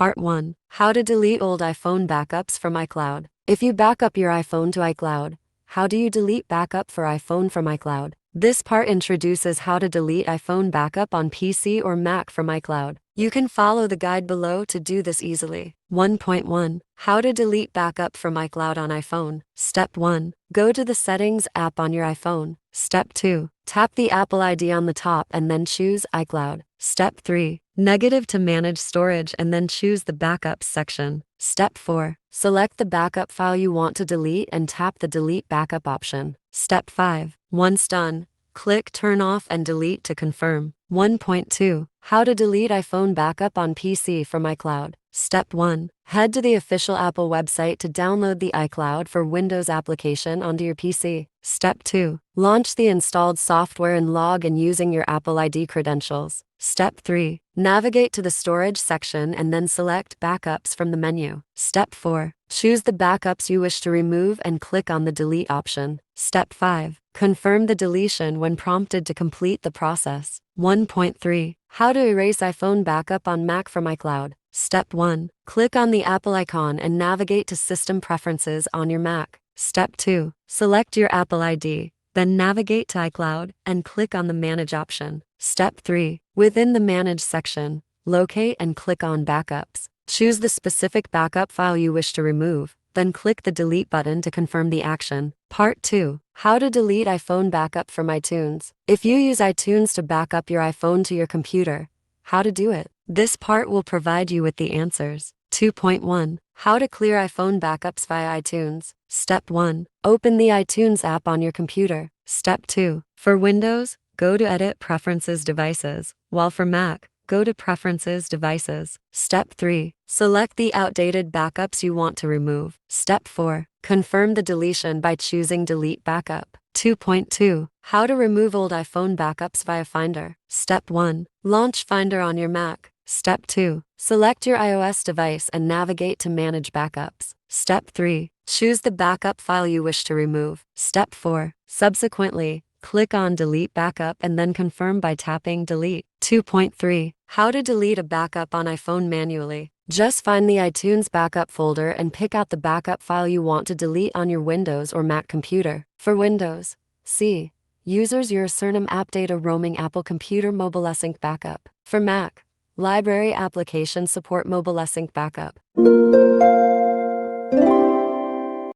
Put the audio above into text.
Part 1. How to delete old iPhone backups from iCloud. If you back up your iPhone to iCloud, how do you delete backup for iPhone from iCloud? This part introduces how to delete iPhone backup on PC or Mac from iCloud. You can follow the guide below to do this easily. 1.1. How to delete backup from iCloud on iPhone. Step 1. Go to the Settings app on your iPhone. Step 2. Tap the Apple ID on the top and then choose iCloud. Step 3. Negative to manage storage and then choose the Backups section. Step 4. Select the backup file you want to delete and tap the Delete Backup option. Step 5. Once done, click Turn Off and Delete to confirm. 1.2. How to delete iPhone backup on PC from iCloud. Step 1. Head to the official Apple website to download the iCloud for Windows application onto your PC. Step 2. Launch the installed software and log in using your Apple ID credentials. Step 3. Navigate to the Storage section and then select Backups from the menu. Step 4. Choose the backups you wish to remove and click on the Delete option. Step 5. Confirm the deletion when prompted to complete the process. 1.3. How to erase iPhone backup on Mac from iCloud. Step 1. Click on the Apple icon and navigate to System Preferences on your Mac. Step 2. Select your Apple ID, then navigate to iCloud and click on the Manage option. Step 3. Within the Manage section, locate and click on Backups. Choose the specific backup file you wish to remove, then click the Delete button to confirm the action. Part 2. How to delete iPhone backup from iTunes. If you use iTunes to back up your iPhone to your computer, how to do it? This part will provide you with the answers. 2.1. How to clear iPhone backups via iTunes. Step 1. Open the iTunes app on your computer. Step 2. For Windows, go to Edit Preferences Devices, while for Mac, go to Preferences Devices. Step 3. Select the outdated backups you want to remove. Step 4. Confirm the deletion by choosing Delete Backup. 2.2. How to remove old iPhone backups via Finder. Step 1. Launch Finder on your Mac. Step 2. Select your iOS device and navigate to Manage Backups. Step 3. Choose the backup file you wish to remove. Step 4. Subsequently, click on Delete Backup and then confirm by tapping Delete. 2.3. How to delete a backup on iPhone manually. Just find the iTunes backup folder and pick out the backup file you want to delete on your Windows or Mac computer. For Windows, C. Users your Surname App Data Roaming Apple Computer Mobile Async Backup. For Mac, Library Application Support Mobile Async Backup.